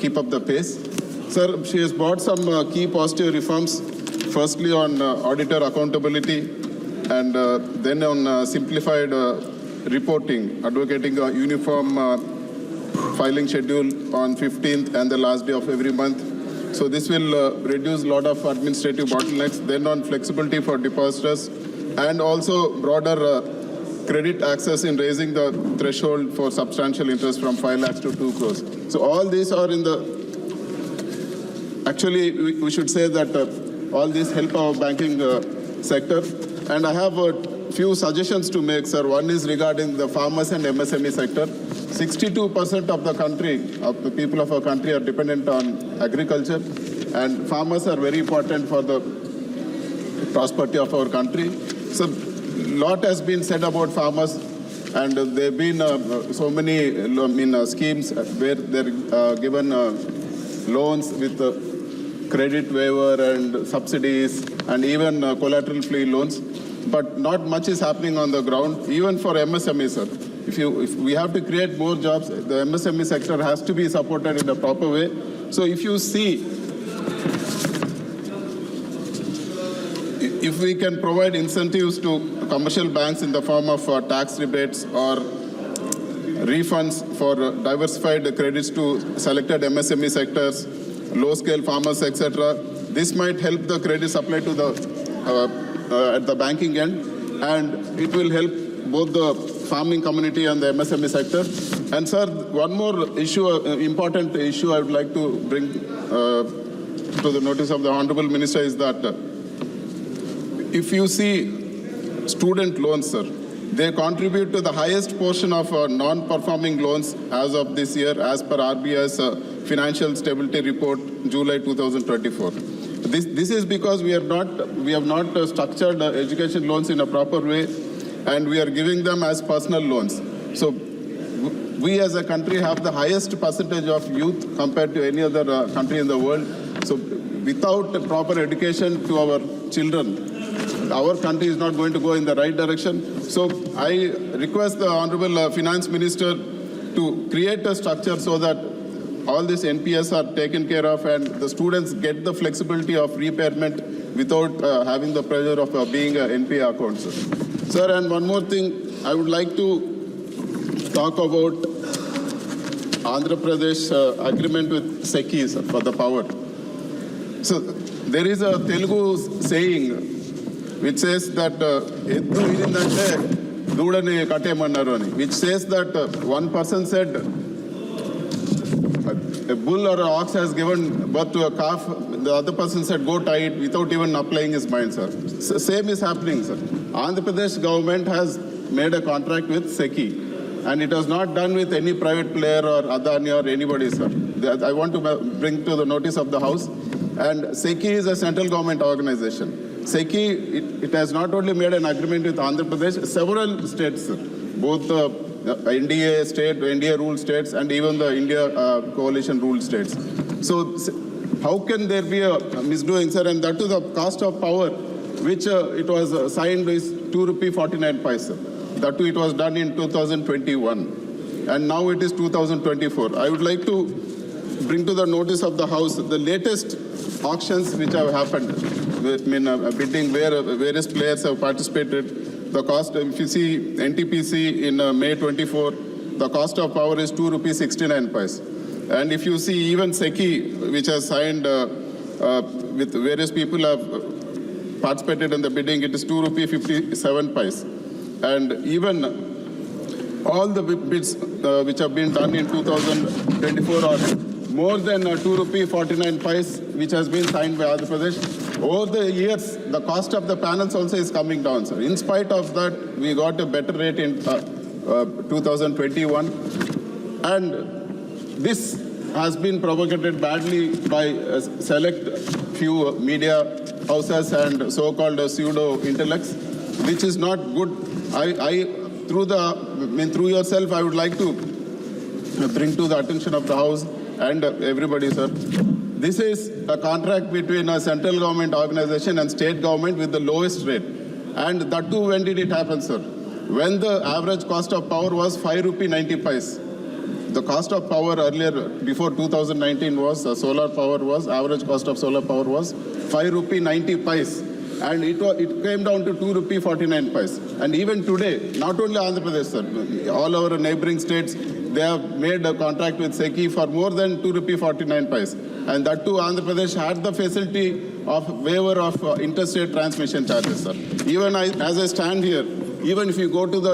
keep up the pace. Sir, she has brought some key positive reforms, firstly on auditor accountability and then on simplified reporting, advocating a uniform filing schedule on 15th and the last day of every month. So this will reduce a lot of administrative bottlenecks, then on flexibility for depositors and also broader credit access in raising the threshold for substantial interest from 5 lakhs to 2 crores. So all these are in the, actually we should say that all these help our banking sector. And I have a few suggestions to make, sir. One is regarding the farmers and MSME sector. 62% of the country, of the people of our country are dependent on agriculture, and farmers are very important for the prosperity of our country. So lot has been said about farmers, and there have been so many schemes where they're given loans with credit waiver and subsidies and even collateral-free loans. But not much is happening on the ground, even for MSME, sir. If we have to create more jobs, the MSME sector has to be supported in a proper way. So if you see, if we can provide incentives to commercial banks in the form of tax rebates or refunds for diversified credits to selected MSME sectors, low-scale farmers, etc., this might help the credit supply to the at the banking end, and it will help both the farming community and the MSME sector. And sir, one more issue, important issue I would like to bring to the notice of the Honorable Minister is that if you see student loans, sir, they contribute to the highest portion of non-performing loans as of this year, as per RBI's Financial Stability Report, July 2024. This is because we have not structured education loans in a proper way, and we are giving them as personal loans. So we as a country have the highest percentage of youth compared to any other country in the world. So without proper education to our children, our country is not going to go in the right direction. So I request the Honorable Finance Minister to create a structure so that all these NPS are taken care of and the students get the flexibility of repayment without having the pressure of being an NPA account, sir. Sir, and one more thing, I would like to talk about Andhra Pradesh agreement with SECI, sir, for the power. So there is a Telugu saying which says that which says that one person said a bull or an ox has given birth to a calf, the other person said go tie it without even applying his mind, sir. Same is happening, sir. Andhra Pradesh government has made a contract with SECI, and it was not done with any private player or Adani or anybody, sir. I want to bring to the notice of the House. And SECI is a central government organization. SECI, it has not only made an agreement with Andhra Pradesh, several states, sir, both the NDA state, NDA ruled states, and even the India coalition ruled states. So how can there be a misdoing, sir? And that to the cost of power, which it was signed is ₹2.49. That too, it was done in 2021, and now it is 2024. I would like to bring to the notice of the House the latest auctions which have happened. Bidding where various players have participated. The cost, if you see NTPC in May 24, the cost of power is ₹2.69. And if you see even SECI, which has signed with various people have participated in the bidding, it is ₹2.57. And even all the bids which have been done in 2024 are more than ₹2.49, which has been signed by Andhra Pradesh. Over the years, the cost of the panels also is coming down, sir. In spite of that, we got a better rate in 2021. And this has been propagated badly by a select few media houses and so-called pseudo-intellects, which is not good. Through yourself, I would like to bring to the attention of the House and everybody, sir. This is a contract between a central government organization and state government with the lowest rate. And that too, when did it happen, sir? When the average cost of power was ₹5.90. the cost of power earlier, before 2019 was, solar power was, average cost of solar power was 5 rupee 90 paise. And it came down to 2 rupee 49 paise. And even today, not only Andhra Pradesh, sir, all our neighboring states, they have made a contract with SECI for more than 2 rupee 49 paise. And that too, Andhra Pradesh had the facility of waiver of interstate transmission charges, sir. Even as I stand here, even if you go to the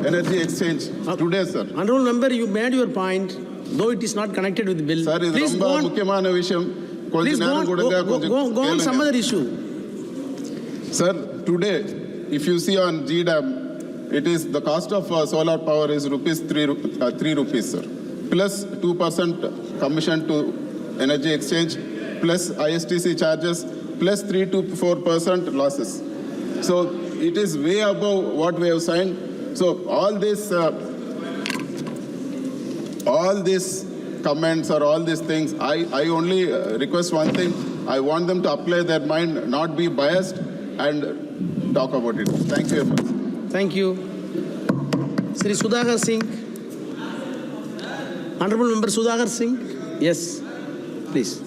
energy exchange today, sir. Honorable member, you made your point, though it is not connected with the bill. Sir, Please go on. Please go on some other issue. Sir, today, if you see on GDAM, it is the cost of solar power is three rupees, sir, plus 2% commission to energy exchange, plus ISTC charges, plus 3 to 4% losses. So it is way above what we have signed. So all these comments or all these things, I only request one thing. I want them to apply their mind, not be biased, and talk about it. Thank you very much. Thank you. Sri Sudhakar Singh. Honorable Member Sudhakar Singh. Yes, please.